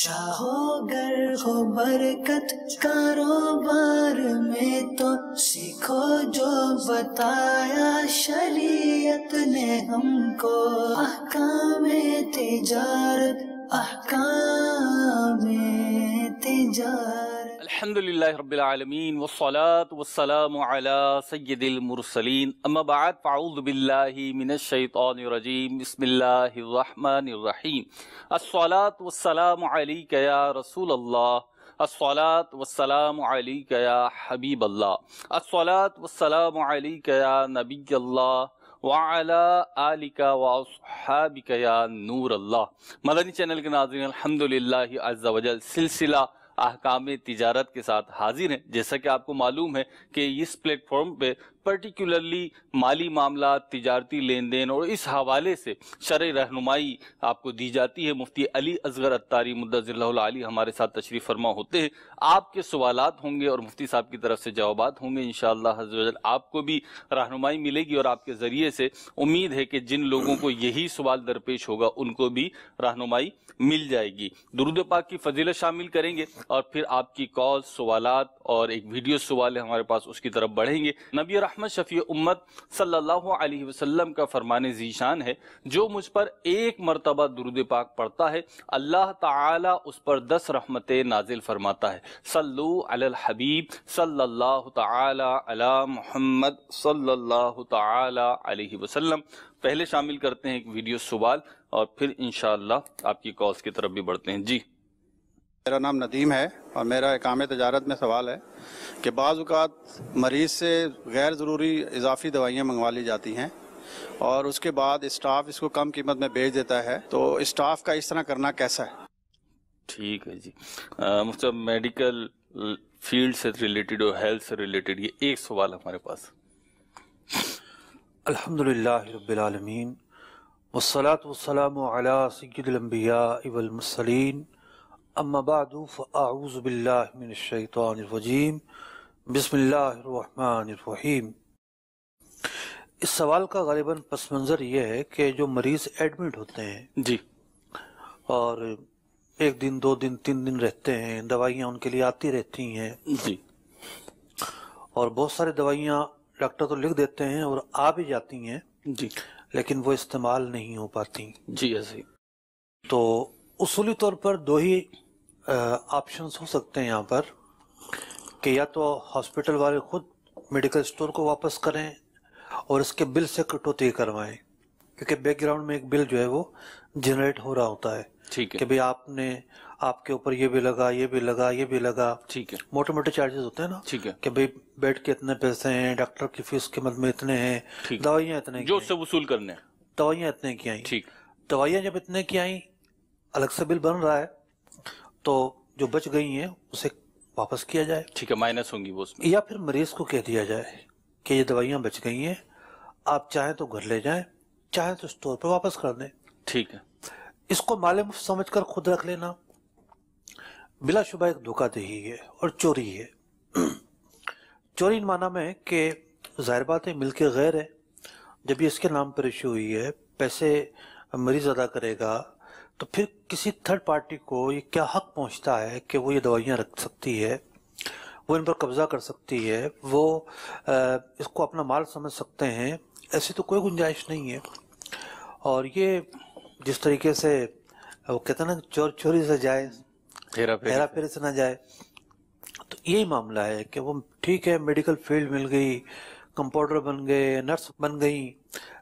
چاہو گر ہو برکت کاروبار میں تو سیکھو جو بتایا شریعت نے ہم کو، احکام تجارت، احکام تجارت۔ الحمدللہ رب العالمین والصلاة والسلام علی سید المرسلین، اما بعد فاعوذ باللہ من الشیطان الرجیم، بسم اللہ الرحمن الرحیم۔ الصلاة والسلام علیک یا رسول اللہ، الصلاة والسلام علیک یا حبیب اللہ، الصلاة والسلام علیک یا نبی اللہ وعلا آلک واصحابک یا نور اللہ۔ مدنی چینل کے ناظرین، الحمدللہ عز وجل سلسلہ احکام تجارت کے ساتھ حاضر ہیں۔ جیسا کہ آپ کو معلوم ہے کہ اس پلیٹ فارم پہ پرٹیکولرلی مالی معاملات، تجارتی لین دین اور اس حوالے سے شرعی رہنمائی آپ کو دی جاتی ہے۔ مفتی علی اصغر عطاری مدظر اللہ العالی ہمارے ساتھ تشریف فرما ہوتے ہیں۔ آپ کے سوالات ہوں گے اور مفتی صاحب کی طرف سے جوابات ہوں گے، انشاءاللہ عز و جل آپ کو بھی رہنمائی ملے گی، اور آپ کے ذریعے سے امید ہے کہ جن لوگوں کو یہی سوال درپیش ہوگا ان کو بھی رہنمائی مل جائے گی۔ درود پاک کی فضیلت شامل کریں گے اور پھر آپ کی کال، سوالات اور ایک ویڈیو سوال ہے ہمارے پاس، اس کی طرف بڑھیں گے۔ نبی رحمت شفیع امت صلی اللہ علیہ وسلم کا فرمان ذیشان ہے، جو مجھ پر ایک مرتبہ درود پاک پڑھتا ہے اللہ تعالی اس پر 10 رحمتیں نازل فرماتا ہے۔ صلو علی الحبیب صلی اللہ تعالی علی محمد صلی اللہ تعالی علیہ وسلم۔ پہلے شامل کرتے ہیں ایک ویڈیو سوال اور پھر انشاءاللہ آپ کی کالز کی طرف بھی بڑھتے ہیں۔ جی، میرا نام ندیم ہے اور میرا احکام تجارت میں سوال ہے کہ بعض اوقات مریض سے غیر ضروری اضافی دوائیاں منگوا لی جاتی ہیں اور اس کے بعد اسٹاف اس کو کم قیمت میں بیچ دیتا ہے، تو اسٹاف کا اس طرح کرنا کیسا ہے؟ ٹھیک ہے جی، مطلب میڈیکل فیلڈ سے ریلیٹڈ اور ہیلتھ سے ریلیٹڈ یہ ایک سوال ہمارے پاس۔ الحمدللہ رب العالمین والصلاة والسلام علی سید الانبیاء والمرسلین، اما بعد فاعوذ باللہ من الشیطان الرجیم، بسم اللہ الرحمن الرحیم۔ اس سوال کا غالباً پس منظر یہ ہے کہ جو مریض ایڈمٹ ہوتے ہیں جی، اور 1 دن 2 دن 3 دن رہتے ہیں، دوائیاں ان کے لیے آتی رہتی ہیں جی، اور بہت ساری دوائیاں ڈاکٹر تو لکھ دیتے ہیں اور آ بھی جاتی ہیں جی، لیکن وہ استعمال نہیں ہو پاتی۔ جی ایسے تو اصولی طور پر 2 ہی آپشنز ہو سکتے ہیں یہاں پر، کہ یا تو ہاسپٹل والے خود میڈیکل اسٹور کو واپس کریں اور اس کے بل سے کٹوتی کروائیں، کیونکہ بیک گراؤنڈ میں ایک بل جو ہے وہ جنریٹ ہو رہا ہوتا ہے، ٹھیک ہے، کہ بھئی آپ کے اوپر یہ بھی لگا، یہ بھی لگا، یہ بھی لگا، ٹھیک ہے، موٹے موٹے چارجز ہوتے ہیں نا، ٹھیک ہے، کہ بھئی بیڈ کے اتنے پیسے ہیں، ڈاکٹر کی فیس قیمت میں اتنے ہیں، ٹھیک، دوائیاں اتنے کی جو اس آئیں، سے وصول کرنے ہیں، دوائیاں اتنے کی آئیں، ٹھیک، دوائیاں جب اتنے کی آئیں، الگ سے بل بن رہا ہے، تو جو بچ گئی ہیں اسے واپس کیا جائے، ٹھیک ہے، مائنس ہوں گی وہ اس میں، یا پھر مریض کو کہہ دیا جائے کہ یہ دوائیاں بچ گئی ہیں، آپ چاہیں تو گھر لے جائیں، چاہیں تو اسٹور پہ واپس کر دیں۔ ٹھیک ہے، اس کو مال مفت سمجھ کر خود رکھ لینا بلا شبہ ایک دھوکہ دہی ہے اور چوری ہے۔ چوری ان معنی میں کہ ظاہر بات ہے ملک غیر ہے، جب یہ اس کے نام پر ایشو ہوئی ہے، پیسے مریض ادا کرے گا، تو پھر کسی تھرڈ پارٹی کو یہ کیا حق پہنچتا ہے کہ وہ یہ دوائیاں رکھ سکتی ہے، وہ ان پر قبضہ کر سکتی ہے، وہ اس کو اپنا مال سمجھ سکتے ہیں؟ ایسی تو کوئی گنجائش نہیں ہے۔ اور یہ جس طریقے سے وہ کہتے ہیں نا چور چوری سے جائے، ہیرا پھیری سے نہ جائے، تو یہی معاملہ ہے کہ وہ ٹھیک ہے میڈیکل فیلڈ مل گئی، کمپاؤنڈر بن گئے، نرس بن گئی،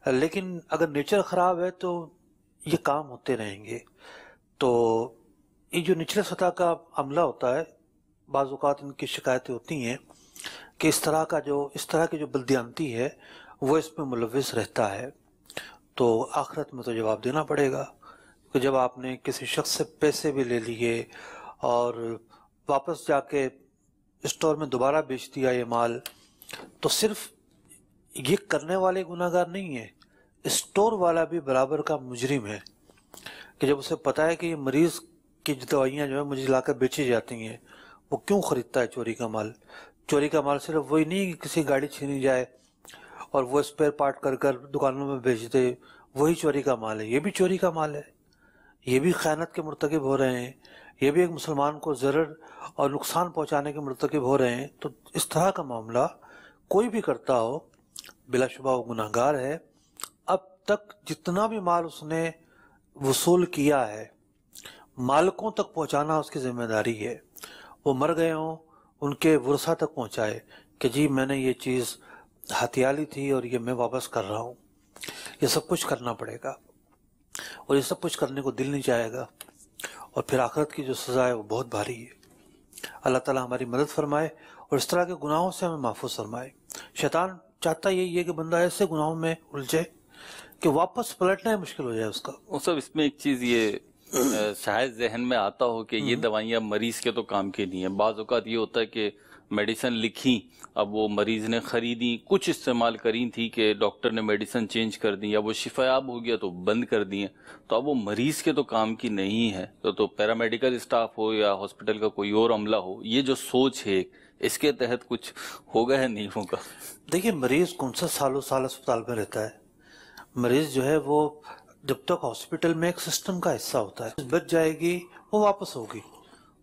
لیکن اگر نیچر خراب ہے تو یہ کام ہوتے رہیں گے۔ تو یہ جو نچلے سطح کا عملہ ہوتا ہے، بعض اوقات ان کی شکایتیں ہوتی ہیں کہ اس طرح کی جو بلدیانتی ہے وہ اس میں ملوث رہتا ہے، تو آخرت میں تو جواب دینا پڑے گا کہ جب آپ نے کسی شخص سے پیسے بھی لے لیے اور واپس جا کے اسٹور میں دوبارہ بیچ دیا یہ مال، تو صرف یہ کرنے والے گناہ گار نہیں ہے، اسٹور والا بھی برابر کا مجرم ہے، کہ جب اسے پتا ہے کہ یہ مریض کی دوائیاں جو ہے مجھے لا کر بیچی جاتی ہیں، وہ کیوں خریدتا ہے چوری کا مال؟ چوری کا مال صرف وہی نہیں کہ کسی گاڑی چھینی جائے اور وہ اسپیئر پارٹ کر کر دکانوں میں بیچ دے، وہی چوری کا مال ہے، یہ بھی چوری کا مال ہے، یہ بھی خیانت کے مرتکب ہو رہے ہیں، یہ بھی ایک مسلمان کو ضرر اور نقصان پہنچانے کے مرتکب ہو رہے ہیں، تو اس طرح کا معاملہ کوئی بھی کرتا ہو بلا شبہ وہ گناہ گار ہے۔ اب تک جتنا بھی مال اس نے وصول کیا ہے مالکوں تک پہنچانا اس کی ذمہ داری ہے۔ وہ مر گئے ہوں ان کے ورثہ تک پہنچائے کہ جی میں نے یہ چیز ہتھیالی تھی اور یہ میں واپس کر رہا ہوں۔ یہ سب کچھ کرنا پڑے گا اور یہ سب کچھ کرنے کو دل نہیں چاہے گا، اور پھر آخرت کی جو سزا ہے وہ بہت بھاری ہے۔ اللہ تعالیٰ ہماری مدد فرمائے اور اس طرح کے گناہوں سے ہمیں محفوظ فرمائے۔ شیطان چاہتا یہی ہے کہ بندہ ایسے گناہوں میں الجھے کہ واپس پلٹنا ہی مشکل ہو جائے اس کا۔ سب اس میں ایک چیز یہ شاید ذہن میں آتا ہو کہ یہ دوائیاں مریض کے تو کام کی نہیں ہیں۔ بعض اوقات یہ ہوتا ہے کہ میڈیسن لکھی، اب وہ مریض نے خریدی، کچھ استعمال کری تھی کہ ڈاکٹر نے میڈیسن چینج کر دی، یا وہ شفا یاب ہو گیا تو بند کر دی ہیں، تو اب وہ مریض کے تو کام کی نہیں ہے۔ تو پیرامیڈیکل اسٹاف ہو یا ہاسپٹل کا کوئی اور عملہ ہو، یہ جو سوچ ہے اس کے تحت کچھ ہوگا یا نہیں ہوگا؟ دیکھیے مریض کون سا سالوں سال اسپتال میں رہتا ہے؟ مریض جو ہے وہ جب تک ہاسپٹل میں ایک سسٹم کا حصہ ہوتا ہے، بچ جائے گی وہ واپس ہوگی،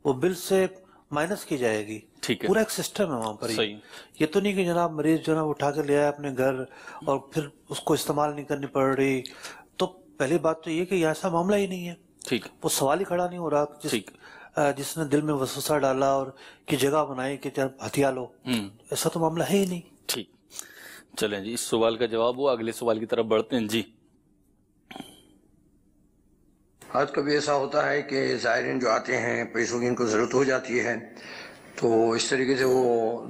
وہ بل سے مائنس کی جائے گی، پورا ایک سسٹم ہے وہاں پر۔ یہ تو نہیں کہ جناب مریض جو نا اٹھا کے لے آیا اپنے گھر اور پھر اس کو استعمال نہیں کرنی پڑ رہی۔ تو پہلی بات تو یہ کہ ایسا معاملہ ہی نہیں ہے، وہ سوال ہی کھڑا نہیں ہو رہا۔ جس نے دل میں وسوسہ ڈالا اور کی جگہ بنائی کہ ہتھیا لو، ایسا تو معاملہ ہے ہی نہیں۔ ٹھیک، چلیں جی، اس سوال کا جواب ہوا، اگلے سوال کی طرف بڑھتے ہیں۔ جی آج کبھی ایسا ہوتا ہے کہ زائرین جو آتے ہیں پیسوں کی ان کو ضرورت ہو جاتی ہے، تو اس طریقے سے وہ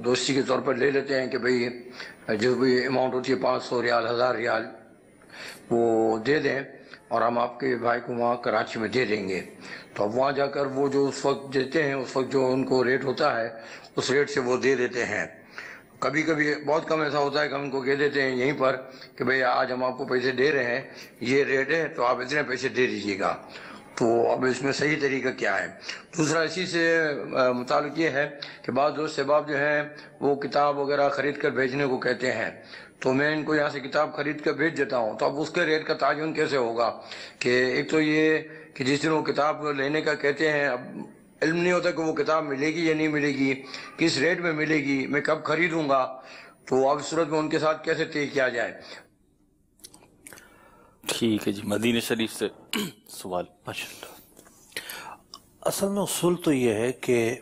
دوستی کے طور پر لے لیتے ہیں کہ بھئی جو بھی اماؤنٹ ہوتی ہے 500 ریال 1000 ریال وہ دے دیں اور ہم آپ کے بھائی کو وہاں کراچی میں دے دیں گے۔ تو اب وہاں جا کر وہ جو اس وقت دیتے ہیں، اس وقت جو ان کو ریٹ ہوتا ہے اس ریٹ سے وہ دے دیتے ہیں۔ کبھی کبھی بہت کم ایسا ہوتا ہے کہ ہم ان کو کہہ دیتے ہیں یہیں پر کہ بھئی آج ہم آپ کو پیسے دے رہے ہیں، یہ ریٹ ہے تو آپ اتنے پیسے دے دیجیے گا۔ تو اب اس میں صحیح طریقہ کیا ہے؟ دوسرا اسی سے متعلق یہ ہے کہ بعض دوست احباب جو ہیں وہ کتاب وغیرہ خرید کر بھیجنے کو کہتے ہیں، تو میں ان کو یہاں سے کتاب خرید کر بھیج دیتا ہوں، تو اب اس کے ریٹ کا تعین کیسے ہوگا؟ کہ ایک تو یہ کہ جس دن وہ کتاب لینے کا کہتے ہیں، اب علم نہیں ہوتا کہ وہ کتاب ملے گی یا نہیں ملے گی، کس ریٹ میں ملے گی، میں کب خریدوں گا، تو اب اس صورت میں ان کے ساتھ کیسے طے کیا جائے؟ ٹھیک ہے جی، مدینہ شریف سے سوال۔ اصل میں اصول تو یہ ہے کہ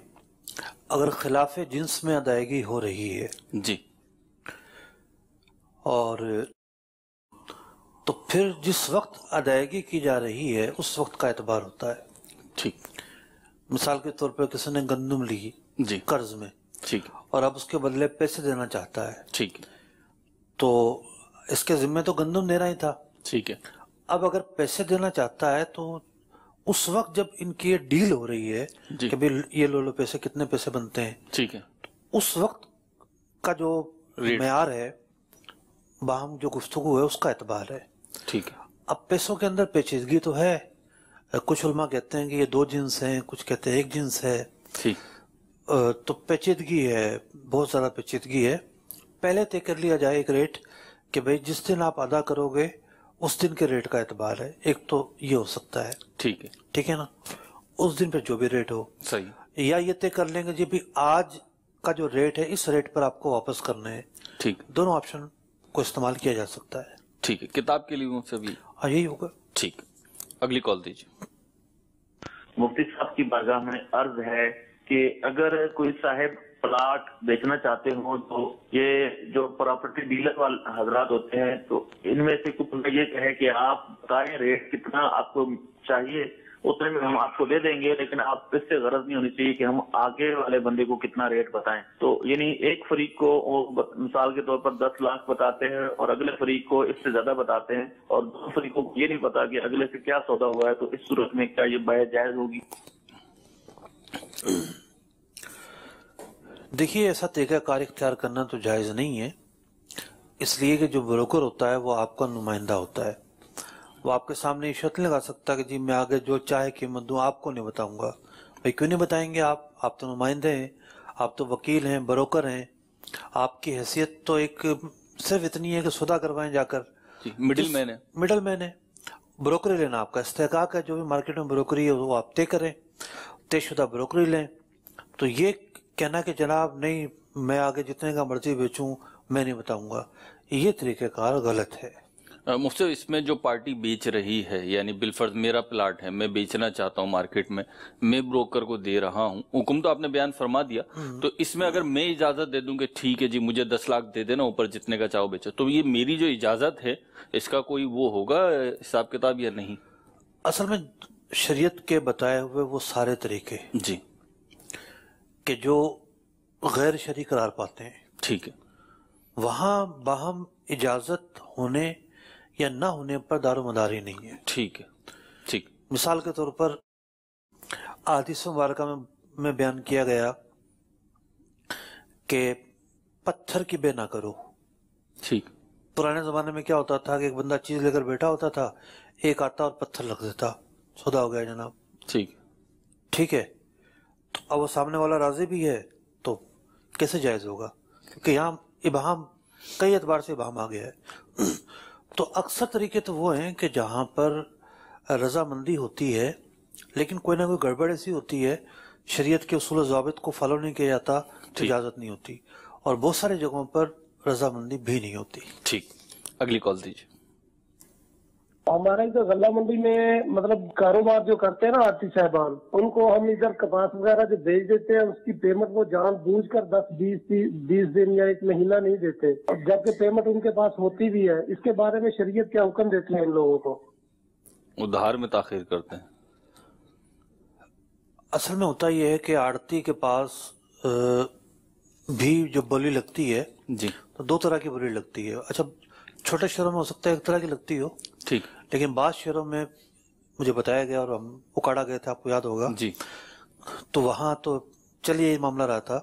اگر خلاف جنس میں ادائیگی ہو رہی ہے جی، اور تو پھر جس وقت ادائیگی کی جا رہی ہے اس وقت کا اعتبار ہوتا ہے۔ ٹھیک، مثال کے طور پر کسی نے گندم لی جی قرض میں، ٹھیک، اور اب اس کے بدلے پیسے دینا چاہتا ہے، ٹھیک، تو اس کے ذمہ تو گندم دینا ہی تھا۔ ٹھیک ہے، اب اگر پیسے دینا چاہتا ہے تو اس وقت جب ان کی یہ ڈیل ہو رہی ہے کہ بھئی یہ لو پیسے، کتنے پیسے بنتے ہیں، ٹھیک ہے، اس وقت کا جو معیار ہے باہم جو گفتگو ہے اس کا اعتبار ہے۔ ٹھیک ہے، اب پیسوں کے اندر پیچیدگی تو ہے، کچھ علماء کہتے ہیں کہ یہ 2 جنس ہیں، کچھ کہتے ہیں 1 جنس ہے، ٹھیک، تو پیچیدگی ہے، بہت زیادہ پیچیدگی ہے۔ پہلے طے کر لیا جائے ایک ریٹ کہ بھئی جس دن آپ ادا کرو گے اس دن کے ریٹ کا اعتبار ہے، ایک تو یہ ہو سکتا ہے، ٹھیک ہے، ٹھیک ہے نا، اس دن پہ جو بھی ریٹ ہو، صحیح، یا یہ طے کر لیں گے جی بھی آج کا جو ریٹ ہے اس ریٹ پر آپ کو واپس کرنا ہے۔ ٹھیک، دونوں آپشن کو استعمال کیا جا سکتا ہے۔ ٹھیک ہے، کتاب کے لیے ان سے بھی ہاں یہی ہوگا۔ ٹھیک، اگلی کال دیجیے۔ مفتی صاحب کی بارگاہ میں عرض ہے کہ اگر کوئی صاحب پلاٹ بیچنا چاہتے ہوں تو یہ جو پراپرٹی ڈیلر والے حضرات ہوتے ہیں تو ان میں سے کچھ یہ کہے کہ آپ بتائیں ریٹ کتنا آپ کو چاہیے، اتنے میں ہم آپ کو دے دیں گے، لیکن آپ اس سے غرض نہیں ہونی چاہیے کہ ہم آگے والے بندے کو کتنا ریٹ بتائیں۔ تو یعنی ایک فریق کو مثال کے طور پر 10 لاکھ بتاتے ہیں اور اگلے فریق کو اس سے زیادہ بتاتے ہیں، اور دونوں فریقوں کو یہ نہیں پتا کہ اگلے سے کیا سودا ہوا ہے، تو اس صورت میں کیا یہ بیع جائز ہوگی؟ دیکھیے ایسا طریقہ کار اختیار کرنا تو جائز نہیں ہے، اس لیے کہ جو بروکر ہوتا ہے وہ آپ کا نمائندہ ہوتا ہے، وہ آپ کے سامنے یہ شرط نہیں لگا سکتا کہ جی میں آگے جو چاہے قیمت دوں، آپ کو نہیں بتاؤں گا۔ بھائی کیوں نہیں بتائیں گے؟ آپ تو نمائندے ہیں، آپ تو وکیل ہیں، بروکر ہیں، آپ کی حیثیت تو ایک صرف اتنی ہے کہ سودا کروائیں جا کر، مڈل مین ہے، مڈل مین ہے، بروکری لینا آپ کا استحقاق ہے، جو بھی مارکیٹ میں بروکری ہے وہ آپ طے کریں۔ طے شدہ بروکری لیں. تو یہ کہنا کہ جناب نہیں میں آگے جتنے کا مرضی بیچوں میں نہیں بتاؤں گا، یہ طریقہ کار غلط ہے. مفتی صاحب اس میں جو پارٹی بیچ رہی ہے، یعنی بالفرض میرا پلاٹ ہے، میں بیچنا چاہتا ہوں مارکیٹ میں بروکر کو دے رہا ہوں، حکم تو آپ نے بیان فرما دیا، تو اس میں اگر میں اجازت دے دوں کہ ٹھیک ہے جی مجھے 10 لاکھ دے دینا اوپر جتنے کا چاہو بیچو، تو یہ میری جو اجازت ہے اس کا کوئی وہ ہوگا حساب کتاب یا نہیں؟ اصل میں شریعت کے بتائے ہوئے وہ سارے طریقے جی کہ جو غیر شرعی قرار پاتے ہیں، ٹھیک ہے، وہاں باہم اجازت ہونے یا نہ ہونے پر دار و مدار ہی نہیں ہے. ٹھیک ہے، ٹھیک. مثال کے طور پر احادیث مبارکہ میں بیان کیا گیا کہ پتھر کی بے نہ کرو. ٹھیک. پرانے زمانے میں کیا ہوتا تھا کہ ایک بندہ چیز لے کر بیٹھا ہوتا تھا، ایک آتا اور پتھر رکھ دیتا، سودا ہو گیا جناب. ٹھیک. ٹھیک ہے، تو اب وہ سامنے والا راضی بھی ہے تو کیسے جائز ہوگا؟ کیونکہ یہاں ابہام کئی اعتبار سے ابہام آ گیا ہے. تو اکثر طریقے تو وہ ہیں کہ جہاں پر رضامندی ہوتی ہے لیکن کوئی نہ کوئی گڑبڑ ایسی ہوتی ہے، شریعت کے اصول و ضوابط کو فالو نہیں کیا جاتا تو اجازت نہیں ہوتی، اور بہت ساری جگہوں پر رضامندی بھی نہیں ہوتی. ٹھیک. اگلی کال دیجیے. ہمارے جو غلہ منڈی میں مطلب کاروبار جو کرتے ہیں نا آرتی صاحبان، ان کو ہم ادھر کپاس وغیرہ جو بیچ دیتے ہیں، اس کی پیمنٹ وہ جان بوجھ کر 10-20 دن یا 1 مہینہ نہیں دیتے، جبکہ پیمنٹ ان کے پاس ہوتی بھی ہے. اس کے بارے میں شریعت کیا حکم دیتی ہے ان لوگوں کو؟ ادھار میں تاخیر کرتے ہیں. اصل میں ہوتا یہ ہے کہ آڑتی کے پاس بھی جو بولی لگتی ہے جی تو 2 طرح کی بولی لگتی ہے. اچھا چھوٹے شہروں میں ہو سکتا ہے 1 طرح کی لگتی ہو، ٹھیک، لیکن بعض شہروں میں مجھے بتایا گیا اور ہم اکاڑا گئے تھے، آپ کو یاد ہوگا جی، تو وہاں تو چلیے یہ معاملہ رہا تھا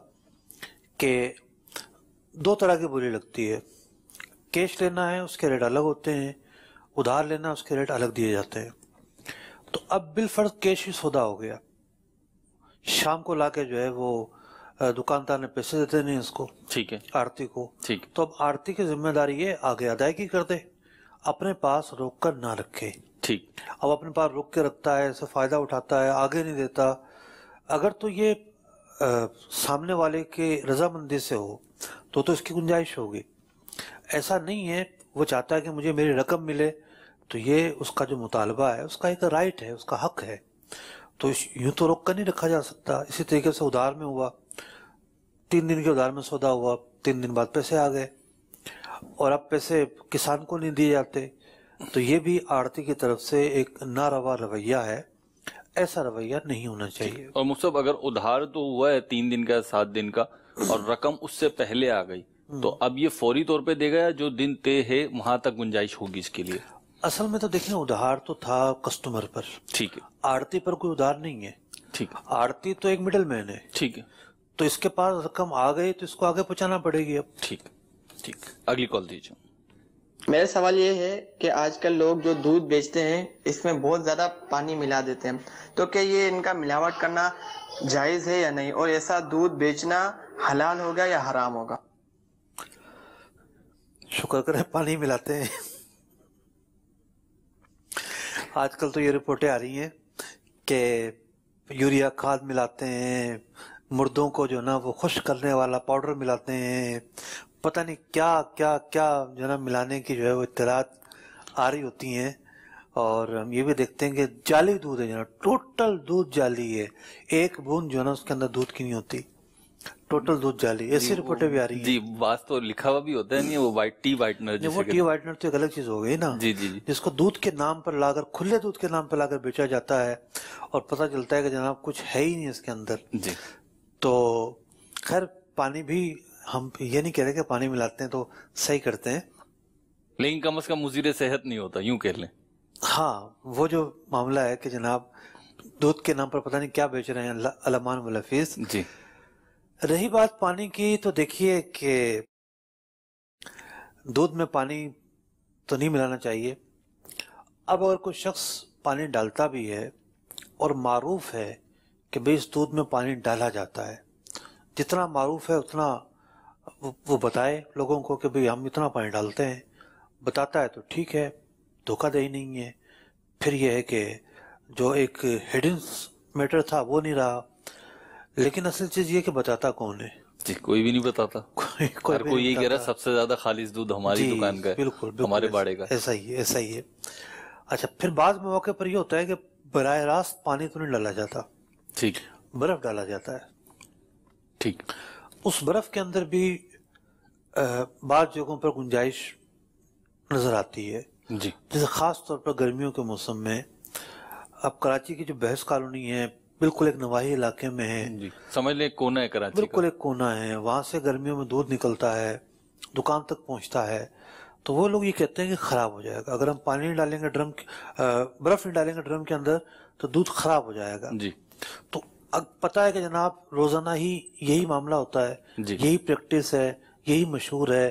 کہ 2 طرح کی بولی لگتی ہے. کیش لینا ہے اس کے ریٹ الگ ہوتے ہیں، ادھار لینا اس کے ریٹ الگ دیے جاتے ہیں. تو اب بالفرض کیش ہی سودا ہو گیا، شام کو لا کے جو ہے وہ دکاندار نے پیسے دیتے نہیں اس کو، ٹھیک ہے، آڑتی کو. ٹھیک. تو اب آڑتی کی ذمہ داری یہ آگے ادائیگی کر دے، اپنے پاس روک کر نہ رکھے. ٹھیک. اب اپنے پاس روک کے رکھتا ہے، اس سے فائدہ اٹھاتا ہے، آگے نہیں دیتا. اگر تو یہ سامنے والے کے رضامندی سے ہو تو اس کی گنجائش ہوگی. ایسا نہیں ہے، وہ چاہتا ہے کہ مجھے میری رقم ملے، تو یہ اس کا جو مطالبہ ہے اس کا ایک رائٹ ہے، اس کا حق ہے، تو یوں تو روک کر نہیں رکھا جا سکتا. اسی طریقے سے ادھار میں ہوا، 3 دن کے ادھار میں سودا ہوا، 3 دن بعد پیسے آ گئے اور اب پیسے کسان کو نہیں دیے جاتے، تو یہ بھی آڑتی کی طرف سے ایک ناروا رویہ ہے. ایسا رویہ نہیں ہونا چاہیے. اور مصطفیٰ اگر ادھار تو ہوا ہے 3 دن کا 7 دن کا اور رقم اس سے پہلے آ گئی تو اب یہ فوری طور پہ دے گا، جو دن طے ہے وہاں تک گنجائش ہوگی اس کے لیے؟ اصل میں تو دیکھیں ادھار تو تھا کسٹمر پر، ٹھیک ہے، آڑتی پر کوئی ادھار نہیں ہے. ٹھیک ہے، آڑتی تو ایک مڈل مین ہے، ٹھیک ہے، تو اس کے پاس رقم آ گئی تو اس کو آگے پہنچانا پڑے گی. اب ٹھیک ٹھیک. اگلی کال دیجیے. میرا سوال یہ ہے کہ آج کل لوگ جو دودھ بیچتے ہیں اس میں بہت زیادہ پانی ملا دیتے ہیں، تو کیا یہ ان کا ملاوٹ کرنا جائز ہے یا نہیں، اور ایسا دودھ بیچنا حلال ہوگا یا حرام ہوگا؟ شکر کریں پانی ملاتے ہیں. آج کل تو یہ رپورٹیں آ رہی ہیں کہ یوریا کھاد ملاتے ہیں، مردوں کو جو نا وہ خشک کرنے والا پاؤڈر ملاتے ہیں، پتہ نہیں کیا کیا کیا جو نا ملانے کی جو ہے وہ اطلاعات آ رہی ہوتی ہیں. اور ہم یہ بھی دیکھتے ہیں کہ جعلی دودھ ہے، جو نا ٹوٹل دودھ جعلی ہے، 1 بوند جو نا اس کے اندر دودھ کی نہیں ہوتی، ٹوٹل دودھ جعلی. ایسی رپورٹیں بھی آ رہی ہیں. جی، بعض تو لکھا ہوا بھی ہوتا ہے نہیں، وہ ٹی وائٹنر، وہ ٹی وائٹنر تو ایک الگ چیز ہو گئی نا، جی جی جی، جس کو دودھ کے نام پر لا کر، کھلے دودھ کے نام پر لا کر بیچا جاتا ہے اور پتہ چلتا ہے کہ جناب کچھ ہے ہی نہیں اس کے اندر. جی. تو خیر پانی بھی ہم یہ نہیں کہہ رہے کہ پانی ملاتے ہیں تو صحیح کرتے ہیں، لیکن کم از کم مضر صحت نہیں ہوتا، یوں کہہ لیں. ہاں وہ جو معاملہ ہے کہ جناب دودھ کے نام پر پتہ نہیں کیا بیچ رہے ہیں علمان والحفیظ. جی. رہی بات پانی کی، تو دیکھیے کہ دودھ میں پانی تو نہیں ملانا چاہیے. اب اگر کوئی شخص پانی ڈالتا بھی ہے اور معروف ہے کہ بھئی اس دودھ میں پانی ڈالا جاتا ہے، جتنا معروف ہے اتنا وہ بتائے لوگوں کو کہ بھئی ہم اتنا پانی ڈالتے ہیں، بتاتا ہے تو ٹھیک ہے، دھوکہ دہی نہیں ہے. پھر یہ ہے کہ جو ایک ہڈن میٹر تھا وہ نہیں رہا. لیکن اصل چیز یہ کہ بتاتا کون ہے؟ جی کوئی بھی نہیں بتاتا. ہر کوئی یہ کہہ رہا ہے سب سے زیادہ خالص دودھ ہماری دکان کا ہے. بالکل ہمارے باڑے کا. ایسا ہی ہے. اچھا پھر بعض مواقع پر یہ ہوتا ہے کہ براہ راست پانی تو نہیں ڈالا جاتا. ٹھیک. برف ڈالا جاتا ہے. ٹھیک. اس برف کے اندر بھی بعض جگہوں پر گنجائش نظر آتی ہے. جی. جیسے خاص طور پر گرمیوں کے موسم میں. اب کراچی کی جو بحث کالونی ہے بالکل ایک نواحی علاقے میں ہے. جی سمجھ لیں کونا ہے کراچی. بالکل ایک کونا ہے. وہاں سے گرمیوں میں دودھ نکلتا ہے, دکان تک پہنچتا ہے. تو وہ لوگ یہ کہتے ہیں کہ خراب ہو جائے گا اگر ہم پانی نہیں ڈالیں گے ڈرم, برف نہیں ڈالیں گے ڈرم کے اندر تو دودھ خراب ہو جائے گا. جی. تو اب پتہ ہے کہ جناب روزانہ ہی یہی معاملہ ہوتا ہے. جی. یہی پریکٹس ہے, یہی مشہور ہے.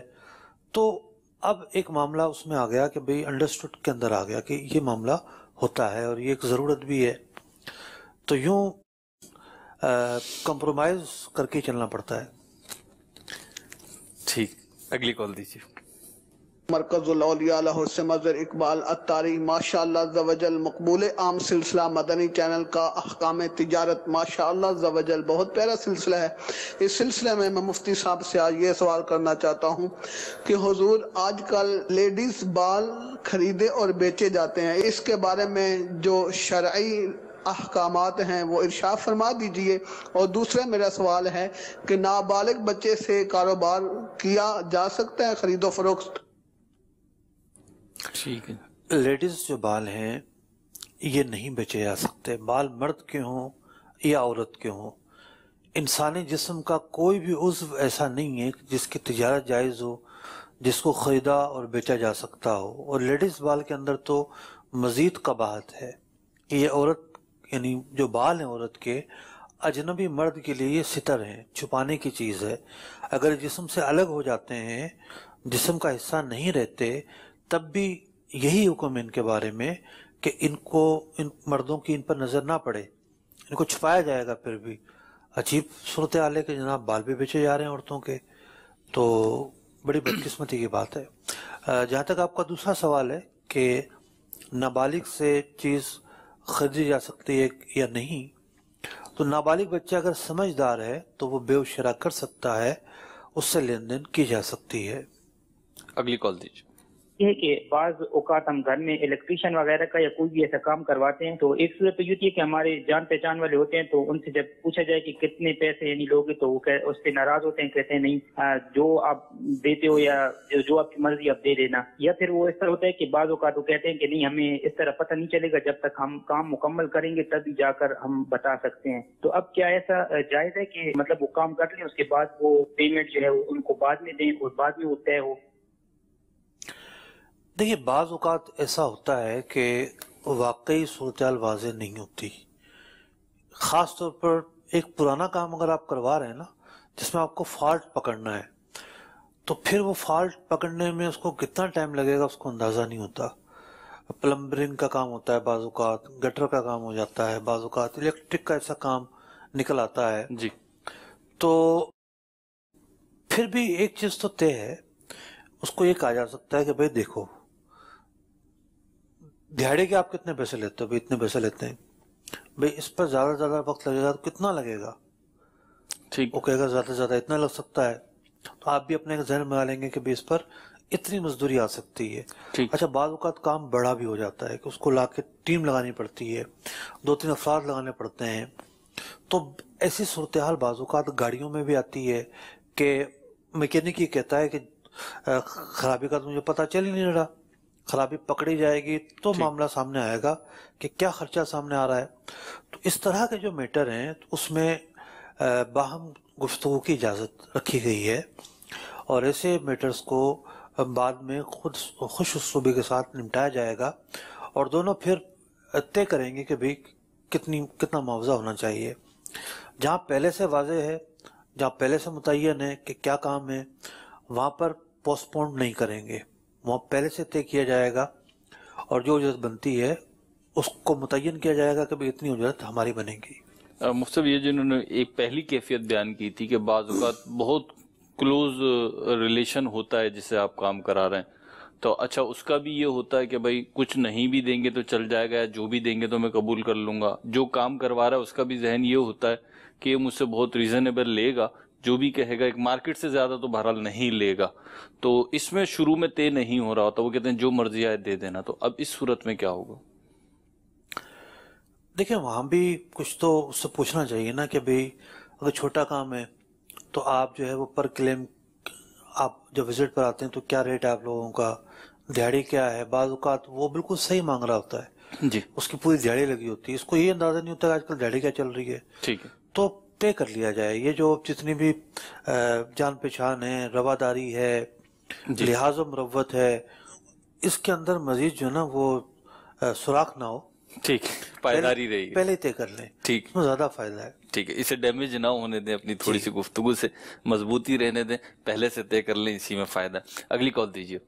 تو اب ایک معاملہ اس میں آ گیا کہ بھئی انڈرسٹوڈ کے اندر آ گیا کہ یہ معاملہ ہوتا ہے اور یہ ایک ضرورت بھی ہے. تو یوں کمپرومائز کر کے چلنا پڑتا ہے. ٹھیک. اگلی کال دیجیے. مرکز الاولیاء لاہور سے مظہر اقبال اتاری. ماشاءاللہ عزوجل مقبول عام سلسلہ مدنی چینل کا احکام تجارت ماشاءاللہ عزوجل بہت پیارا سلسلہ ہے. اس سلسلے میں مفتی صاحب سے آج یہ سوال کرنا چاہتا ہوں کہ حضور آج کل لیڈیز بال خریدے اور بیچے جاتے ہیں, اس کے بارے میں جو شرعی احکامات ہیں وہ ارشاد فرما دیجئے. اور دوسرا میرا سوال ہے کہ نابالغ بچے سے کاروبار کیا جا سکتا ہے, خرید و فروخت؟ ٹھیک ہے. لیڈیز جو بال ہیں یہ نہیں بیچے جا سکتے. بال مرد کے ہوں یا عورت کے ہوں, انسانی جسم کا کوئی بھی عضو ایسا نہیں ہے جس کی تجارت جائز ہو, جس کو خریدا اور بیچا جا سکتا ہو. اور لیڈیز بال کے اندر تو مزید قباحت ہے. یہ عورت یعنی جو بال ہیں عورت کے, اجنبی مرد کے لیے یہ ستر ہیں, چھپانے کی چیز ہے. اگر جسم سے الگ ہو جاتے ہیں, جسم کا حصہ نہیں رہتے, تب بھی یہی حکم ہے ان کے بارے میں کہ ان مردوں کی ان پر نظر نہ پڑے, ان کو چھپایا جائے گا. پھر بھی عجیب صورتحال ہے کہ جناب بال بھی بیچے جا رہے ہیں عورتوں کے, تو بڑی بدقسمتی کی بات ہے. جہاں تک آپ کا دوسرا سوال ہے کہ نابالغ سے چیز خریدی جا سکتی ہے یا نہیں, تو نابالغ بچہ اگر سمجھدار ہے تو وہ بیع و شراء کر سکتا ہے, اس سے لین دین کی جا سکتی ہے. اگلی کال دیجیے. یہ ہے کہ بعض اوقات ہم گھر میں الیکٹریشین وغیرہ کا یا کوئی بھی ایسا کام کرواتے ہیں تو ایک صورت تو یہ ہوتی ہے کہ ہمارے جان پہچان والے ہوتے ہیں, تو ان سے جب پوچھا جائے کہ کتنے پیسے یعنی لوگے تو وہ اس سے ناراض ہوتے ہیں, کہتے ہیں نہیں جو آپ دیتے ہو یا جو آپ کی مرضی آپ دے دینا. یا پھر وہ اس طرح ہوتا ہے کہ بعض اوقات وہ کہتے ہیں کہ نہیں ہمیں اس طرح پتہ نہیں چلے گا, جب تک ہم کام مکمل کریں گے تبھی جا کر ہم بتا سکتے ہیں. تو اب کیا ایسا جائز ہے کہ مطلب وہ کام کر لیں اس کے بعد وہ پیمنٹ جو ہے وہ ان کو بعد میں دیں اور بعد میں وہ طے ہو؟ دیکھیے بعض اوقات ایسا ہوتا ہے کہ واقعی صورتحال واضح نہیں ہوتی. خاص طور پر ایک پرانا کام اگر آپ کروا رہے ہیں نا جس میں آپ کو فالٹ پکڑنا ہے, تو پھر وہ فالٹ پکڑنے میں اس کو کتنا ٹائم لگے گا اس کو اندازہ نہیں ہوتا. پلمبرنگ کا کام ہوتا ہے, بعض اوقات گٹر کا کام ہو جاتا ہے, بعض اوقات الیکٹرک کا ایسا کام نکل آتا ہے. جی. تو پھر بھی ایک چیز تو طے ہے, اس کو یہ کہا جا سکتا ہے کہ بھئی دیکھو دیہڑے کے آپ کتنے پیسے لیتے ہو, بھئی اتنے پیسے لیتے ہیں, بھئی اس پر زیادہ سے زیادہ وقت لگے گا تو کتنا لگے گا؟ ٹھیک. وہ کہے گا زیادہ سے زیادہ اتنا لگ سکتا ہے, تو آپ بھی اپنے ذہن میں لیں گے کہ اس پر اتنی مزدوری آ سکتی ہے. اچھا بعض اوقات کام بڑا بھی ہو جاتا ہے کہ اس کو لا کے ٹیم لگانی پڑتی ہے, 2-3 افراد لگانے پڑتے ہیں. تو ایسی صورتحال بعض اوقات گاڑیوں میں بھی آتی ہے کہ میکینک یہ کہتا ہے کہ خرابی کا تو مجھے پتہ چل ہی نہیں رہا, خرابی پکڑی جائے گی تو معاملہ سامنے آئے گا کہ کیا خرچہ سامنے آ رہا ہے. تو اس طرح کے جو میٹر ہیں اس میں باہم گفتگو کی اجازت رکھی گئی ہے, اور ایسے میٹرز کو بعد میں خود خوش اسلوبی کے ساتھ نمٹایا جائے گا, اور دونوں پھر طے کریں گے کہ بھئی کتنا معاوضہ ہونا چاہیے. جہاں پہلے سے واضح ہے, جہاں پہلے سے متعین ہے کہ کیا کام ہے, وہاں پر پوسٹ پون نہیں کریں گے, وہاں پہلے سے طے کیا جائے گا, اور جو اجرت بنتی ہے اس کو متعین کیا جائے گا کہ بھئی اتنی اجرت ہماری بنے گی. مفتی یہ جنہوں نے ایک پہلی کیفیت بیان کی تھی کہ بعض اوقات بہت کلوز ریلیشن ہوتا ہے جسے آپ کام کرا رہے ہیں, تو اچھا اس کا بھی یہ ہوتا ہے کہ بھائی کچھ نہیں بھی دیں گے تو چل جائے گا، جو بھی دیں گے تو میں قبول کر لوں گا؟ جو کام کروا رہا ہے اس کا بھی ذہن یہ ہوتا ہے کہ یہ مجھ سے بہت ریزنیبل لے گا، جو بھی کہے گا ایک مارکیٹ سے زیادہ تو بہرحال نہیں لے گا، تو اس میں شروع میں طے نہیں ہو رہا ہوتا، وہ کہتے ہیں جو مرضی آئے دے دینا، تو اب اس صورت میں کیا ہوگا؟ دیکھیں وہاں بھی کچھ تو اس سے پوچھنا چاہیے نا کہ بھئی اگر چھوٹا کام ہے تو آپ جو ہے وہ پر کلیم آپ جب وزٹ پر آتے ہیں تو کیا ریٹ ہے آپ لوگوں کا، دیہڑی کیا ہے؟ بعض اوقات وہ بالکل صحیح مانگ رہا ہوتا ہے جی، اس کی پوری دیہڑی لگی ہوتی ہے، اس کو یہ اندازہ نہیں ہوتا کہ آج کل دیہڑی کیا چل رہی ہے، ٹھیک ہے، تو طے کر لیا جائے۔ یہ جو جتنی بھی جان پہچان ہے، رواداری ہے، لحاظ و مروت ہے، اس کے اندر مزید جو ہے نا وہ سوراخ نہ ہو، ٹھیک، پائیداری رہی، پہلے ہی طے کر لیں، ٹھیک، اس میں زیادہ فائدہ ہے۔ ٹھیک ہے، اسے ڈیمیج نہ ہونے دیں، اپنی تھوڑی سی گفتگو سے مضبوطی رہنے دیں، پہلے سے طے کر لیں، اسی میں فائدہ۔ اگلی کال دیجیے۔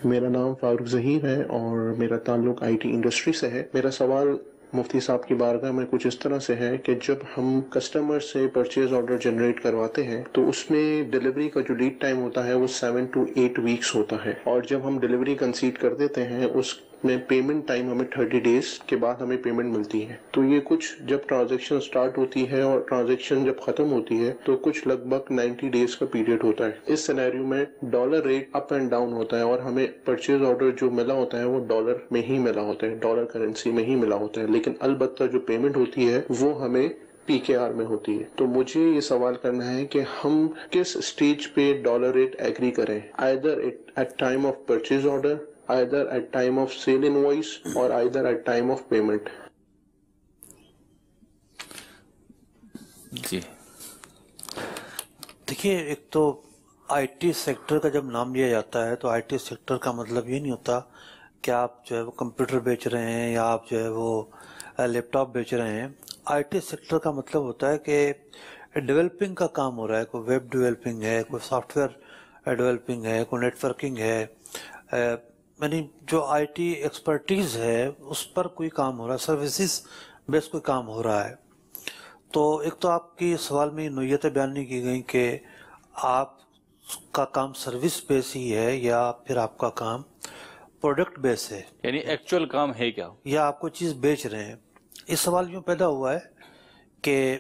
میرا نام فاروق ظہیر ہے اور میرا تعلق آئی ٹی انڈسٹری سے ہے۔ میرا سوال مفتی صاحب کی بارگاہ میں کچھ اس طرح سے ہے کہ جب ہم کسٹمر سے پرچیز آرڈر جنریٹ کرواتے ہیں تو اس میں ڈیلیوری کا جو لیڈ ٹائم ہوتا ہے وہ 7 to 8 ویکس ہوتا ہے، اور جب ہم ڈیلیوری کنسیڈ کر دیتے ہیں اس میں پیمنٹ ٹائم ہمیں 30 ڈیز کے بعد ہمیں پیمنٹ ملتی ہے۔ تو یہ کچھ جب ٹرانزیکشن سٹارٹ ہوتی ہے اور ٹرانزیکشن جب ختم ہوتی ہے تو کچھ لگ بھگ 90 ڈیز کا پیریڈ ہوتا ہے۔ اس سینیریو میں dollar rate up and down ہوتا ہے اور ہمیں پرچیز آرڈر جو ملا ہوتا ہے وہ ڈالر میں ہی ملا ہوتا ہے، ڈالر کرنسی میں ہی ملا ہوتا ہے، لیکن البتہ جو پیمنٹ ہوتی ہے وہ ہمیں پی کے آر میں ہوتی ہے۔ تو مجھے یہ سوال کرنا ہے کہ ہم کس سٹیج پہ ڈالر ریٹ ایگری کریں، either at time of purchase order, either at time of sale invoice, or either at time of payment۔ جی دیکھیے، ایک تو آئی ٹی سیکٹر کا جب نام لیا جاتا ہے تو آئی ٹی سیکٹر کا مطلب یہ نہیں ہوتا کہ آپ جو ہے وہ کمپیوٹر بیچ رہے ہیں یا آپ جو ہے وہ لیپ ٹاپ بیچ رہے ہیں۔ آئی ٹی سیکٹر کا مطلب ہوتا ہے کہ ڈیولپنگ کا کام ہو رہا ہے، کوئی ویب ڈیولپنگ ہے، کوئی سافٹ ویئر ڈیولپنگ ہے، کوئی نیٹ ورکنگ ہے، یعنی جو آئی ٹی ایکسپرٹیز ہے اس پر کوئی کام ہو رہا ہے، سروسز بیس کوئی کام ہو رہا ہے۔ تو ایک تو آپ کی سوال میں نوعیتیں بیان نہیں کی گئی کہ آپ کا کام سروس بیس ہی ہے یا پھر آپ کا کام پروڈکٹ بیس ہے، یعنی ایکچوئل کام ہے کیا، یا آپ کو چیز بیچ رہے ہیں۔ اس سوال یوں پیدا ہوا ہے کہ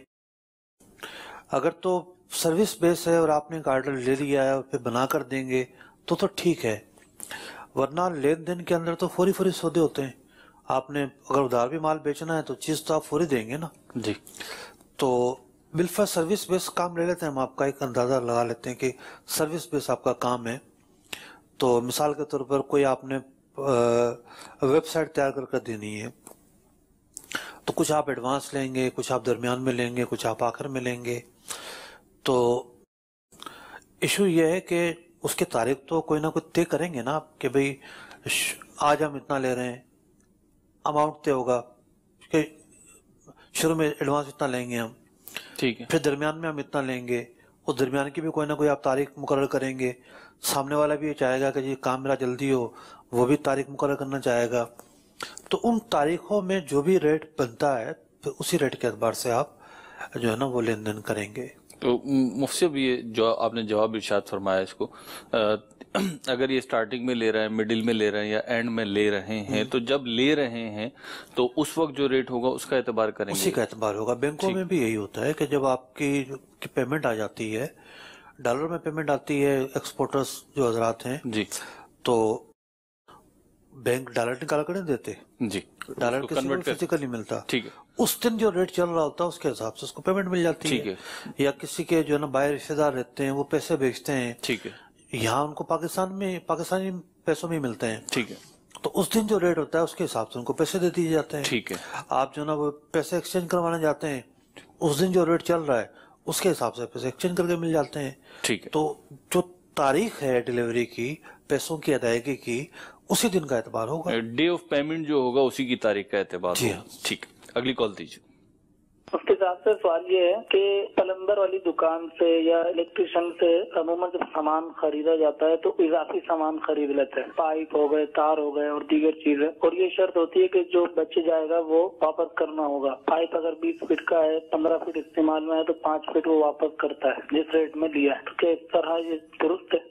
اگر تو سروس بیس ہے اور آپ نے ایک آرڈر لے لیا ہے اور پھر بنا کر دیں گے تو ٹھیک ہے، ورنہ لین دین کے اندر تو فوری سودے ہوتے ہیں۔ آپ نے اگر ادھار بھی مال بیچنا ہے تو چیز تو آپ فوری دیں گے نا۔ جی، تو بالفعل سروس بیس کام لے لیتے ہیں ہم، آپ کا ایک اندازہ لگا لیتے ہیں کہ سروس بیس آپ کا کام ہے۔ تو مثال کے طور پر کوئی آپ نے ویب سائٹ تیار کر دینی ہے تو کچھ آپ ایڈوانس لیں گے، کچھ آپ درمیان میں لیں گے، کچھ آپ آخر میں لیں گے۔ تو ایشو یہ ہے کہ اس کی تاریخ تو کوئی نہ کوئی طے کریں گے نا آپ کہ بھئی آج ہم اتنا لے رہے ہیں، اماؤنٹ طے ہوگا کہ شروع میں ایڈوانس اتنا لیں گے ہم، ٹھیک ہے، پھر درمیان میں ہم اتنا لیں گے، اس درمیان کی بھی کوئی نہ کوئی آپ تاریخ مقرر کریں گے۔ سامنے والا بھی یہ چاہے گا کہ جی کام میرا جلدی ہو، وہ بھی تاریخ مقرر کرنا چاہے گا۔ تو ان تاریخوں میں جو بھی ریٹ بنتا ہے پھر اسی ریٹ کے اعتبار سے آپ جو ہے نا وہ لین دین کریں گے۔ تو مفتی صاحب یہ جو آپ نے جواب ارشاد فرمایا اس کو، اگر یہ سٹارٹنگ میں لے رہے ہیں، مڈل میں لے رہے ہیں یا اینڈ میں لے رہے ہیں، تو جب لے رہے ہیں تو اس وقت جو ریٹ ہوگا اس کا اعتبار کریں گے، اسی کا اعتبار ہوگا۔ بینکوں میں بھی یہی ہوتا ہے کہ جب آپ کی پیمنٹ آ جاتی ہے، ڈالر میں پیمنٹ آتی ہے، ایکسپورٹرز جو حضرات ہیں جی، تو بینک ڈالر نکال کر نہیں دیتے، جی، ڈالر کسی کو فزیکلی ملتا، ٹھیک ہے، اس دن جو ریٹ چل رہا ہوتا ہے اس کے حساب سے اس کو پیمنٹ مل جاتی ہے۔ یا کسی کے جو ہے نا باہر رشتے دار رہتے ہیں وہ پیسے بیچتے ہیں، ٹھیک ہے، یہاں ان کو پاکستانی پیسوں میں ملتے ہیں، ٹھیک ہے، تو اس دن جو ریٹ ہوتا ہے اس کے حساب سے ان کو پیسے دے دیے جاتے ہیں۔ ٹھیک ہے، آپ جو ہے نا وہ پیسے ایکسچینج کروانے جاتے ہیں، اس دن جو ریٹ چل رہا ہے اس کے حساب سے پیسے ایکسچینج کر کے مل جاتے ہیں۔ ٹھیک ہے، تو جو تاریخ ہے ڈیلیوری کی، پیسوں کی ادائیگی کی، اسی دن کا اعتبار ہوگا، ڈے آف پیمنٹ جو ہوگا اسی کی تاریخ کا اعتبار جی ہوگا۔ ٹھیک ہے، اگلی کال دیجیے۔ مفتی صاحب سے سوال یہ ہے کہ پلمبر والی دکان سے یا الیکٹریشین سے عموماً جب سامان خریدا جاتا ہے تو اضافی سامان خرید لیتے ہیں، پائپ ہو گئے، تار ہو گئے اور دیگر چیزیں، اور یہ شرط ہوتی ہے کہ جو بچ جائے گا وہ واپس کرنا ہوگا۔ پائپ اگر 20 فٹ کا ہے، 15 فٹ استعمال میں ہے تو 5 فٹ وہ واپس کرتا ہے جس ریٹ میں لیا ہے۔ تو کیا اس طرح یہ درست ہے؟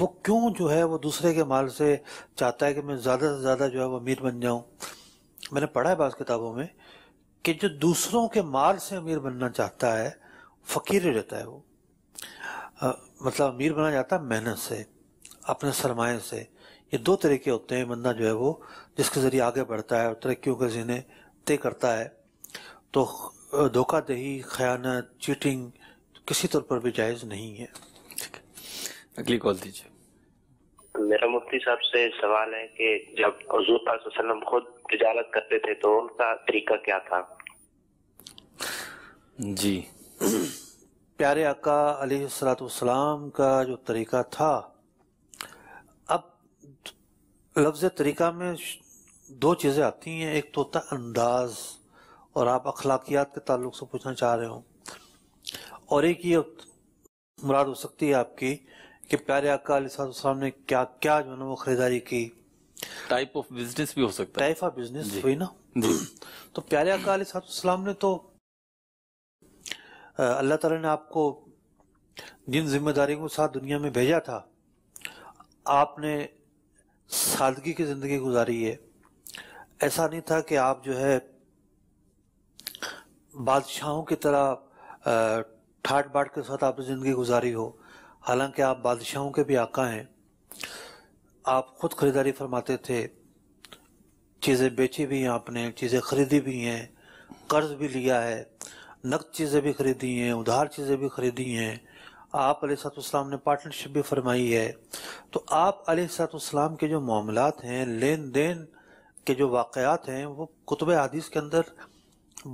وہ کیوں جو ہے وہ دوسرے کے مال سے چاہتا ہے کہ میں زیادہ سے زیادہ جو ہے وہ امیر بن جاؤں؟ میں نے پڑھا ہے بعض کتابوں میں کہ جو دوسروں کے مال سے امیر بننا چاہتا ہے فقیر ہی رہتا ہے وہ، مطلب امیر بنا جاتا ہے محنت سے، اپنے سرمایہ سے۔ یہ دو طریقے ہوتے ہیں بندہ جو ہے وہ جس کے ذریعے آگے بڑھتا ہے اور ترقیوں کے زینے طے کرتا ہے۔ تو دھوکہ دہی، خیانت، چیٹنگ کسی طور پر بھی جائز نہیں ہے۔ اگلی کال دیجیے۔ میرا مفتی صاحب سے سوال ہے کہ جب حضور پاک صلی اللہ علیہ وسلم خود تجارت کرتے تھے تو ان کا طریقہ کیا تھا؟ جی، پیارے آقا علیہ الصلوۃ والسلام کا جو طریقہ تھا، اب لفظ طریقہ میں دو چیزیں آتی ہیں، ایک تو ہوتا ہے انداز، اور آپ اخلاقیات کے تعلق سے پوچھنا چاہ رہے ہوں، اور ایک یہ مراد ہو سکتی ہے آپ کی کہ پیارے آقا علیہ السلام نے کیا کیا جو ہے نا وہ خریداری کی۔ ٹائپ آف بزنس بھی ہو سکتا ہے، ٹائپ آف بزنس ہوئی نا۔ تو پیارے آقا علیہ السلام نے تو اللہ تعالیٰ نے آپ کو جن ذمہ داریوں کے ساتھ دنیا میں بھیجا تھا، آپ نے سادگی کی زندگی گزاری ہے۔ ایسا نہیں تھا کہ آپ جو ہے بادشاہوں کی طرح ٹھاٹ باٹ کے ساتھ آپ نے زندگی گزاری ہو، حالانکہ آپ بادشاہوں کے بھی آقا ہیں۔ آپ خود خریداری فرماتے تھے، چیزیں بیچی بھی ہیں آپ نے، چیزیں خریدی بھی ہیں، قرض بھی لیا ہے، نقد چیزیں بھی خریدی ہیں، ادھار چیزیں بھی خریدی ہیں۔ آپ علیہ السلام نے پارٹنرشپ بھی فرمائی ہے۔ تو آپ علیہ السلام کے جو معاملات ہیں، لین دین کے جو واقعات ہیں، وہ کتب حدیث کے اندر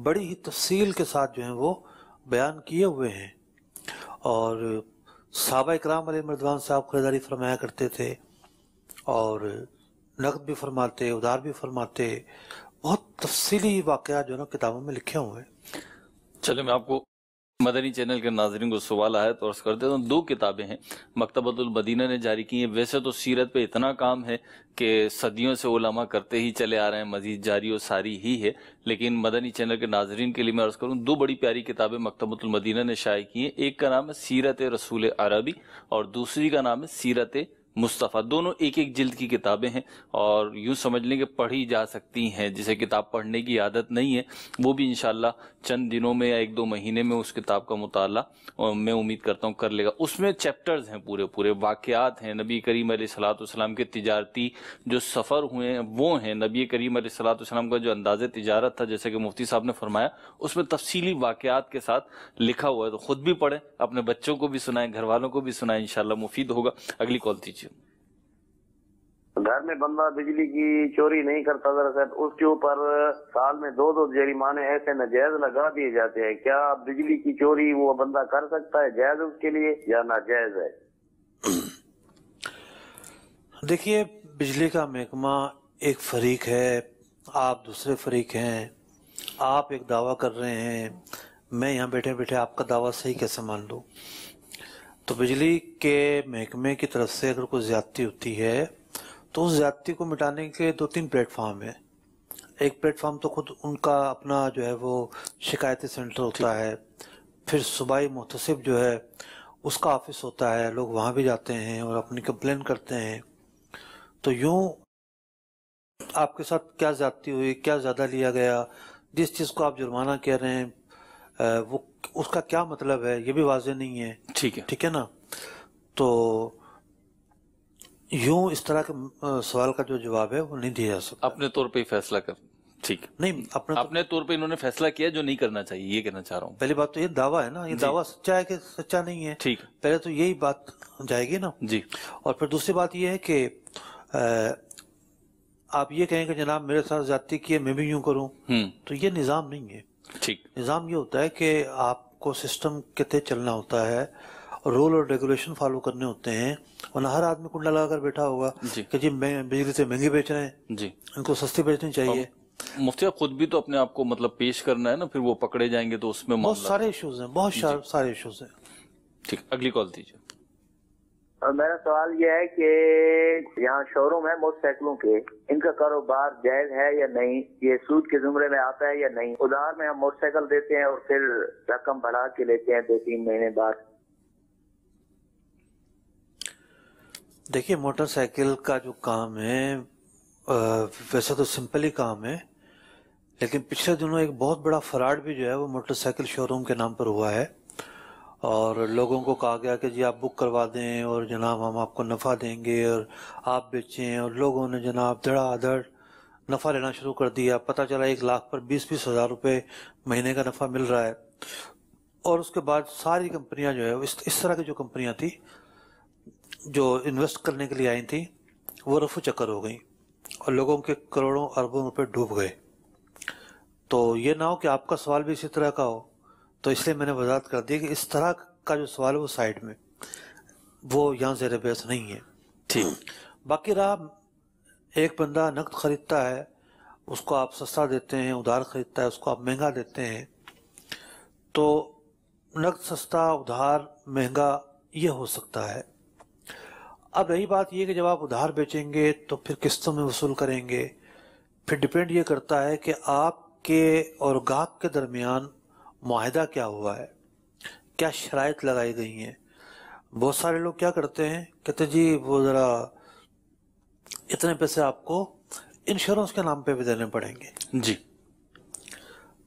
بڑی ہی تفصیل کے ساتھ جو ہیں وہ بیان کیے ہوئے ہیں۔ اور صحابہ اکرام علیہ رضوان سے آپ خریداری فرمایا کرتے تھے، اور نقد بھی فرماتے، ادھار بھی فرماتے، بہت تفصیلی واقعات جو ہے نا کتابوں میں لکھے ہوئے ہیں۔ چلے میں آپ کو مدنی چینل کے ناظرین کو سوال آیا تو عرض کر دیتا ہوں، دو کتابیں ہیں مکتبۃ المدینہ نے جاری کی ہیں۔ ویسے تو سیرت پہ اتنا کام ہے کہ صدیوں سے علماء کرتے ہی چلے آ رہے ہیں، مزید جاری و ساری ہی ہے، لیکن مدنی چینل کے ناظرین کے لیے میں عرض کروں دو بڑی پیاری کتابیں مکتبۃ المدینہ نے شائع کی ہیں۔ ایک کا نام ہے سیرت رسول عربی اور دوسری کا نام ہے سیرت مصطفیٰ۔ دونوں ایک ایک جلد کی کتابیں ہیں اور یوں سمجھ لیں کہ پڑھی جا سکتی ہیں۔ جسے کتاب پڑھنے کی عادت نہیں ہے وہ بھی انشاءاللہ چند دنوں میں یا ایک دو مہینے میں اس کتاب کا مطالعہ میں امید کرتا ہوں کر لے گا۔ اس میں چیپٹرز ہیں، پورے پورے واقعات ہیں، نبی کریم علیہ الصلوۃ والسلام کے تجارتی جو سفر ہوئے ہیں وہ ہیں، نبی کریم علیہ الصلوۃ والسلام کا جو انداز تجارت تھا جیسے کہ مفتی صاحب نے فرمایا، اس میں تفصیلی واقعات کے ساتھ لکھا ہوا ہے۔ تو خود بھی پڑھیں، اپنے بچوں کو بھی سنائیں، گھر والوں کو بھی سنائیں، انشاءاللہ مفید ہوگا۔ اگلی کال دیجیے۔ گھر میں بندہ بجلی کی چوری نہیں کرتا دراصل اس کے اوپر سال میں 2 جریمانے ایسے ناجائز لگا دیے جاتے ہیں، کیا بجلی کی چوری وہ بندہ کر سکتا ہے؟ جائز اس کے لیے یا ناجائز ہے؟ دیکھیے، بجلی کا محکمہ ایک فریق ہے، آپ دوسرے فریق ہیں، آپ ایک دعویٰ کر رہے ہیں، میں یہاں بیٹھے بیٹھے آپ کا دعویٰ صحیح کیسے مان لوں؟ تو بجلی کے محکمے کی طرف سے اگر کوئی زیادتی ہوتی ہے تو اس زیادتی کو مٹانے کے 2-3 پلیٹ فارم ہیں۔ ایک پلیٹ فارم تو خود ان کا اپنا جو ہے وہ شکایتی سینٹر ہوتا ہے، پھر صوبائی محتسب جو ہے اس کا آفس ہوتا ہے، لوگ وہاں بھی جاتے ہیں اور اپنی کمپلین کرتے ہیں۔ تو یوں آپ کے ساتھ کیا زیادتی ہوئی، کیا زیادہ لیا گیا، جس چیز کو آپ جرمانہ کہہ رہے ہیں وہ اس کا کیا مطلب ہے یہ بھی واضح نہیں ہے۔ ٹھیک ہے نا؟ تو یوں اس طرح کے سوال کا جو جواب ہے وہ نہیں دیا جا سکتا۔ اپنے طور پہ ہی فیصلہ کر، ٹھیک نہیں، اپنے طور پہ انہوں نے فیصلہ کیا جو نہیں کرنا چاہیے، یہ کہنا چاہ رہا ہوں۔ پہلی بات تو یہ دعویٰ ہے نا، یہ دعویٰ سچا ہے کہ سچا نہیں ہے، ٹھیک، پہلے تو یہی بات جائے گی نا۔ جی، اور پھر دوسری بات یہ ہے کہ آپ یہ کہیں کہ جناب میرے ساتھ زیادتی کی ہے میں بھی یوں کروں، تو یہ نظام نہیں ہے۔ ٹھیک، نظام یہ ہوتا ہے کہ آپ کو سسٹم کے تحت چلنا ہوتا ہے، رول اور ریگولیشن فالو کرنے ہوتے ہیں، ورنہ ہر آدمی کنڈا لگا کر بیٹھا ہوگا کہ جی بجلی سے مہنگی بیچ رہے ہیں، جی ان کو سستی بیچنی چاہیے۔ مفتی صاحب خود بھی تو اپنے آپ کو مطلب پیش کرنا ہے نا، پھر وہ پکڑے جائیں گے تو اس میں بہت سارے ایشوز ہیں، بہت سارے ایشوز ہیں۔ ٹھیک، اگلی کال دیجیے۔ میرا سوال یہ ہے کہ یہاں شو روم ہے موٹر سائیکلوں کے، ان کا کاروبار جائز ہے یا نہیں؟ یہ سود کے زمرے میں آتا ہے یا نہیں؟ ادھار میں ہم موٹر سائیکل دیتے ہیں اور پھر رقم بڑھا کے لیتے ہیں 2-3 مہینے بعد۔ دیکھیے موٹر سائیکل کا جو کام ہے ویسے تو سمپل ہی کام ہے، لیکن پچھلے دنوں ایک بہت بڑا فراڈ بھی جو ہے وہ موٹر سائیکل شو روم کے نام پر ہوا ہے، اور لوگوں کو کہا گیا کہ جی آپ بک کروا دیں اور جناب ہم آپ کو نفع دیں گے اور آپ بیچیں، اور لوگوں نے جناب دھڑا دھڑ نفع لینا شروع کر دیا. پتہ چلا 1 لاکھ پر 20-20 ہزار روپے مہینے کا نفع مل رہا ہے. اور اس کے بعد ساری کمپنیاں جو ہے اس طرح کی جو کمپنیاں تھیں جو انویسٹ کرنے کے لیے آئی تھیں وہ رفو چکر ہو گئیں اور لوگوں کے کروڑوں اربوں روپے ڈوب گئے. تو یہ نہ ہو کہ آپ کا سوال بھی اسی طرح کا ہو، تو اس لیے میں نے وضاحت کر دی کہ اس طرح کا جو سوال ہے وہ سائڈ میں، وہ یہاں زیر بحث نہیں ہے. ٹھیک. باقی رہا ایک بندہ نقد خریدتا ہے، اس کو آپ سستا دیتے ہیں، ادھار خریدتا ہے اس کو آپ مہنگا دیتے ہیں. تو نقد سستا، ادھار مہنگا یہ ہو سکتا ہے. اب رہی بات یہ کہ جب آپ ادھار بیچیں گے تو پھر قسطوں میں وصول کریں گے، پھر ڈیپینڈ یہ کرتا ہے کہ آپ کے اور گاہک کے درمیان معاہدہ کیا ہوا ہے، کیا شرائط لگائی گئی ہیں. بہت سارے لوگ کیا کرتے ہیں، کہتے جی وہ ذرا اتنے پیسے آپ کو انشورنس کے نام پہ بھی دینے پڑیں گے. جی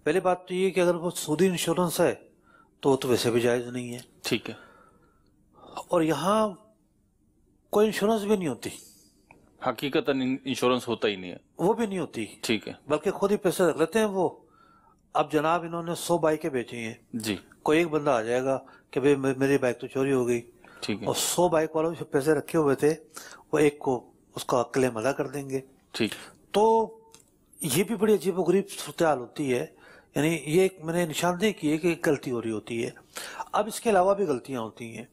پہلی بات تو یہ کہ اگر وہ سودی انشورنس ہے تو وہ تو ویسے بھی جائز نہیں ہے. ٹھیک ہے. اور یہاں کوئی انشورنس بھی نہیں ہوتی، حقیقتاً انشورنس ہوتا ہی نہیں ہے، وہ بھی نہیں ہوتی. ٹھیک ہے. بلکہ خود ہی پیسے رکھ لیتے ہیں وہ. اب جناب انہوں نے 100 بائکیں بیچی ہیں، جی کوئی ایک بندہ آ جائے گا کہ بھئی میری بائک تو چوری ہو گئی، ٹھیک ہے، اور 100 بائک والوں جو پیسے رکھے ہوئے تھے وہ ایک کو اس کا کلیم ادا کر دیں گے. ٹھیک. تو یہ بھی بڑی عجیب و غریب صورتحال ہوتی ہے. یعنی یہ ایک میں نے نشاندہی کی ہے کہ ایک غلطی ہو رہی ہوتی ہے. اب اس کے علاوہ بھی غلطیاں ہوتی ہیں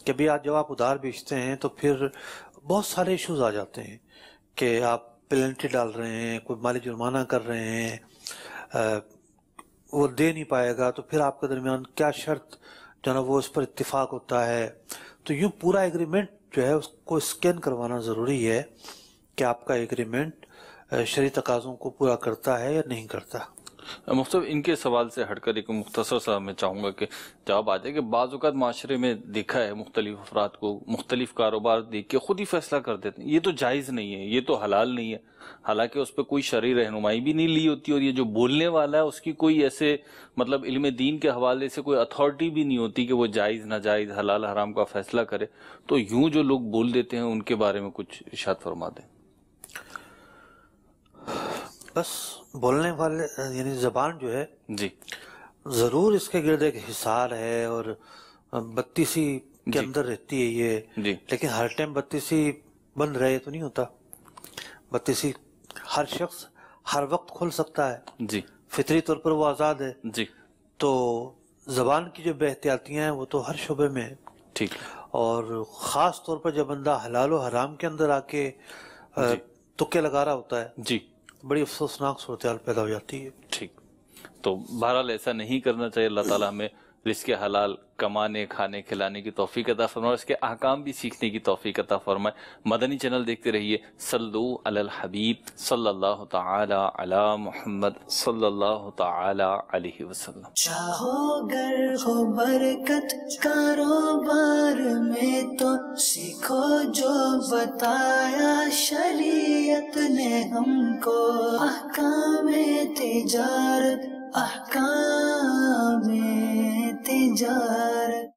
کہ بھی آج جب آپ ادھار بیچتے ہیں تو پھر بہت سارے ایشوز آ جاتے ہیں کہ آپ پینلٹی ڈال رہے ہیں، کوئی مالی جرمانہ کر رہے ہیں، وہ دے نہیں پائے گا، تو پھر آپ کے درمیان کیا شرط جو ہے وہ اس پر اتفاق ہوتا ہے. تو یوں پورا ایگریمنٹ جو ہے اس کو اسکین کروانا ضروری ہے کہ آپ کا ایگریمنٹ شرعی تقاضوں کو پورا کرتا ہے یا نہیں کرتا. مختلف ان کے سوال سے ہٹ کر ایک مختصر سا میں چاہوں گا کہ جواب آ جائے کہ بعض اوقات معاشرے میں دیکھا ہے مختلف افراد کو مختلف کاروبار دیکھ کے خود ہی فیصلہ کر دیتے ہیں یہ تو جائز نہیں ہے، یہ تو حلال نہیں ہے، حالانکہ اس پہ کوئی شرعی رہنمائی بھی نہیں لی ہوتی، اور یہ جو بولنے والا ہے اس کی کوئی ایسے مطلب علم دین کے حوالے سے کوئی اتھارٹی بھی نہیں ہوتی کہ وہ جائز ناجائز حلال حرام کا فیصلہ کرے. تو یوں جو لوگ بول دیتے ہیں ان کے بارے میں کچھ ارشاد فرما دیں. بس بولنے والے یعنی زبان جو ہے جی ضرور اس کے گرد ایک حصار ہے اور بتیسی کے اندر رہتی ہے یہ، لیکن ہر ٹائم بتیسی بند رہے تو نہیں ہوتا. بتیسی ہر شخص ہر وقت کھول سکتا ہے، جی فطری طور پر وہ آزاد ہے. جی تو زبان کی جو بے احتیاطیاں ہیں وہ تو ہر شعبے میں ہے. ٹھیک. اور خاص طور پر جب بندہ حلال و حرام کے اندر آ کے تکے لگا رہا ہوتا ہے جی بڑی افسوسناک صورتحال پیدا ہو جاتی ہے. ٹھیک. تو بہرحال ایسا نہیں کرنا چاہیے. اللہ تعالیٰ ہمیں رزق حلال کمانے کھانے کھلانے کی توفیق عطا فرمائے، اس کے احکام بھی سیکھنے کی توفیق عطا فرمائے. مدنی چینل دیکھتے رہیے. صلو علی الحبیب صلی اللہ تعالی علی محمد صلی اللہ تعالی علیہ وسلم. چاہو گر ہو برکت کاروبار میں تو سیکھو جو بتایا شریعت نے ہم کو، احکام تجارت احکام تجارت.